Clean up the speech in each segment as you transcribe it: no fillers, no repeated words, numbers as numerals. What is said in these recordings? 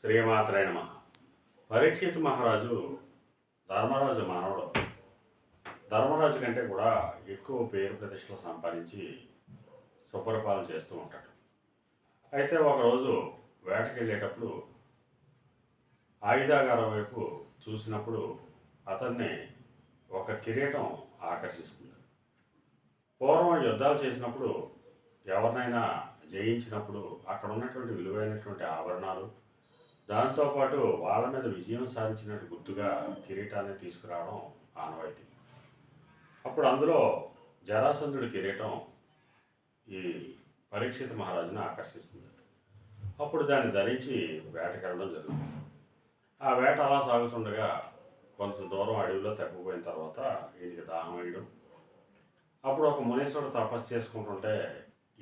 శ్రీమాత్రే నమః. పరీక్షిత్ మహారాజు ధర్మరాజు మానవుడు. ధర్మరాజు కంటే కూడా ఎక్కువ పేరు ప్రతిష్టలు సంపాదించి సుపరిపాలన చేస్తూ ఉంటాడు. అయితే ఒకరోజు వేటకి వెళ్ళేటప్పుడు ఆయుధాగారం వైపు చూసినప్పుడు అతన్ని ఒక కిరీటం ఆకర్షిస్తుంది. పూర్వం యుద్ధాలు చేసినప్పుడు ఎవరినైనా జయించినప్పుడు అక్కడ ఉన్నటువంటి విలువైనటువంటి ఆభరణాలు, దాంతోపాటు వాళ్ళ మీద విజయం సాధించినట్టు గుర్తుగా కిరీటాన్ని తీసుకురావడం ఆనవాయితీ. అప్పుడు అందులో జరాసంధుడి కిరీటం ఈ పరీక్షిత్ మహారాజుని ఆకర్షిస్తుంది. అప్పుడు దాన్ని ధరించి వేటకెళ్ళడం జరుగుతుంది. ఆ వేట అలా సాగుతుండగా కొంత దూరం అడవిలో తప్పిపోయిన తర్వాత ఈయనకి దాహం వేయడం. అప్పుడు ఒక మునీశ్వరుడు తపస్సు చేసుకుంటుంటే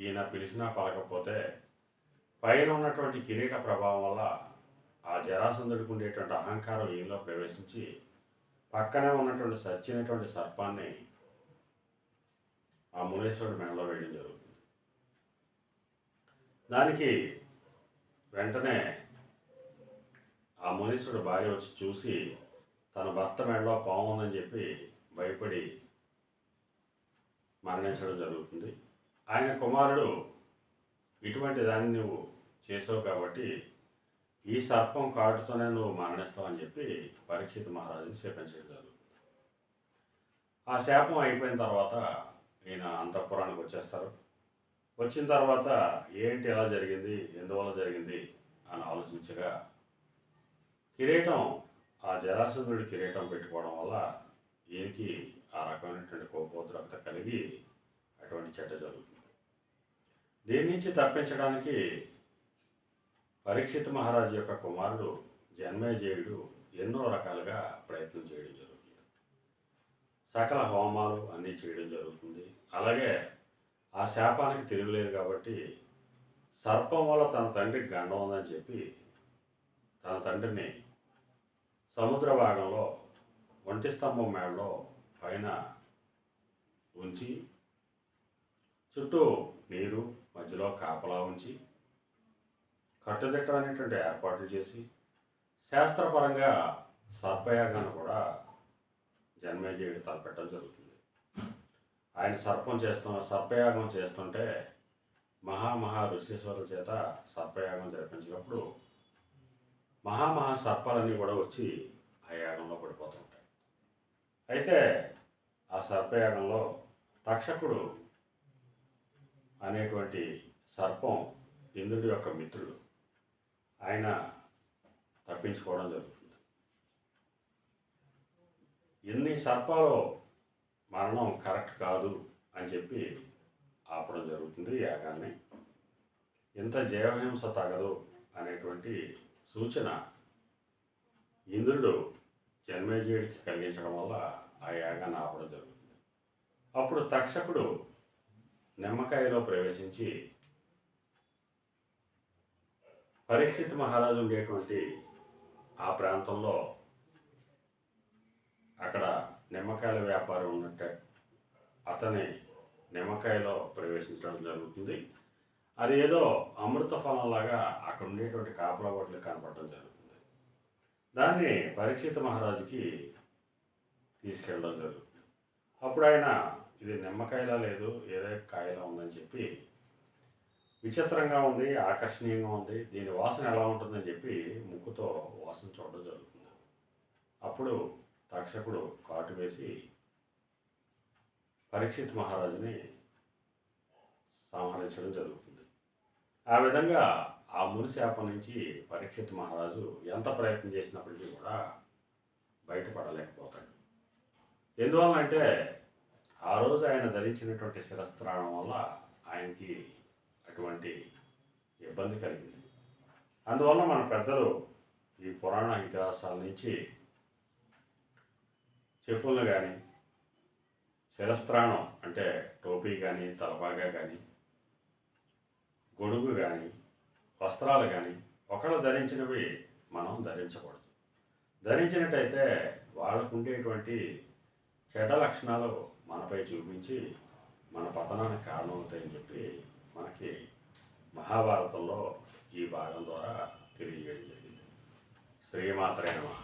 ఈయన పిలిచినా పలకపోతే పైన ఉన్నటువంటి కిరీట ప్రభావం వల్ల ఆ జరాసంధుడికి ఉండేటువంటి అహంకారం ఈయనలో ప్రవేశించి పక్కనే ఉన్నటువంటి సచ్చినటువంటి సర్పాన్ని ఆ మునీశ్వరుడు మెడలో వేయడం జరుగుతుంది. దానికి వెంటనే ఆ మునీశ్వరుడు భార్య వచ్చి చూసి తన భర్త మెడలో పాము ఉందని చెప్పి భయపడి మరణించడం జరుగుతుంది. ఆయన కుమారుడు ఇటువంటి దాన్ని నువ్వు చేసావు కాబట్టి ఈ సర్పం కాటుతోనే నువ్వు మరణిస్తావు అని చెప్పి పరీక్షిత్ మహారాజుని శపించడం జరుగుతుంది. ఆ శాపం అయిపోయిన తర్వాత ఈయన అంతఃపురానికి వచ్చేస్తారు. వచ్చిన తర్వాత ఏంటి ఎలా జరిగింది, ఎందువల్ల జరిగింది అని ఆలోచించగా కిరీటం ఆ జరాసంధుడి కిరీటం పెట్టుకోవడం వల్ల ఈయనకి ఆ రకమైనటువంటి కోపోద్రక్త కలిగి అటువంటి చెడ్డ జరుగుతుంది. దీని నుంచి తప్పించడానికి పరీక్షిత్ మహారాజు యొక్క కుమారుడు జన్మేజయుడు ఎన్నో రకాలుగా ప్రయత్నం చేయడం జరుగుతుంది. సకల హోమాలు అన్నీ చేయడం జరుగుతుంది. అలాగే ఆ శాపానికి తిరుగులేదు కాబట్టి సర్పం వల్ల తన తండ్రికి గండం ఉందని చెప్పి తన తండ్రిని సముద్ర భాగంలో ఒంటి స్తంభం మేడలో పైన ఉంచి చుట్టూ నీరు మధ్యలో కాపలా ఉంచి కట్టుదిట్టమైనటువంటి ఏర్పాట్లు చేసి శాస్త్రపరంగా సర్పయాగాన్ని కూడా జన్మేజయుడు తలపెట్టడం జరుగుతుంది. ఆయన సర్పయాగం చేస్తుంటే మహా ఋషీశ్వరుల చేత సర్పయాగం జరిపించినప్పుడు మహా సర్పాలన్నీ కూడా వచ్చి ఆ యాగంలో పడిపోతూ ఉంటాయి. అయితే ఆ సర్పయాగంలో తక్షకుడు అనేటువంటి సర్పం ఇంద్రుడి యొక్క మిత్రుడు, ఆయన తప్పించుకోవడం జరుగుతుంది. ఎన్ని సర్పాలు మరణం కరెక్ట్ కాదు అని చెప్పి ఆపడం జరుగుతుంది యాగాన్ని. ఇంత జీవహింస తగదు అనేటువంటి సూచన ఇంద్రుడు జన్మేజయుడికి కలిగించడం వల్ల ఆ యాగాన్ని ఆపడం జరుగుతుంది. అప్పుడు తక్షకుడు నిమ్మకాయలో ప్రవేశించి పరీక్షిత్ మహారాజు ఉండేటువంటి ఆ ప్రాంతంలో అక్కడ నిమ్మకాయల వ్యాపారం ఉన్నట్టే అతని నిమ్మకాయలో ప్రవేశించడం జరుగుతుంది. అది ఏదో అమృత ఫలంలాగా అక్కడ ఉండేటువంటి కాపలా బొట్లు కనపడడం జరుగుతుంది. దాన్ని పరీక్షిత్ మహారాజుకి తీసుకెళ్ళడం జరుగుతుంది. అప్పుడు ఆయన ఇది నిమ్మకాయలా లేదు, ఏదో కాయలా ఉందని చెప్పి విచిత్రంగా ఉంది, ఆకర్షణీయంగా ఉంది, దీని వాసన ఎలా ఉంటుందని చెప్పి ముక్కుతో వాసన చూడడం జరుగుతుంది. అప్పుడు తక్షకుడు కాటు వేసి పరీక్షిత్ మహారాజుని సంహరించడం జరుగుతుంది. ఆ విధంగా ఆ మునిశాపం నుంచి పరీక్షిత్ మహారాజు ఎంత ప్రయత్నం చేసినప్పటికీ కూడా బయటపడలేకపోతాడు. ఎందువల్లంటే ఆ రోజు ఆయన ధరించినటువంటి శిరస్త్రాణం వల్ల ఆయనకి అటువంటి ఇబ్బంది కలిగింది. అందువల్ల మన పెద్దలు ఈ పురాణ ఇతిహాసాల నుంచి చెప్పులను కానీ, శిరస్త్రాణం అంటే టోపీ కానీ, తలపాగా కానీ, గొడుగు కానీ, వస్త్రాలు కానీ ఒకళ్ళు ధరించినవి మనం ధరించకూడదు. ధరించినట్టయితే వాళ్ళకు ఉండేటువంటి చెడ్డ లక్షణాలు మనపై చూపించి మన పతనానికి కారణమవుతాయని చెప్పి మనకి మహాభారతంలో ఈ భాగం ద్వారా తెలియజేయడం జరిగింది. శ్రీమాత్రే నమః.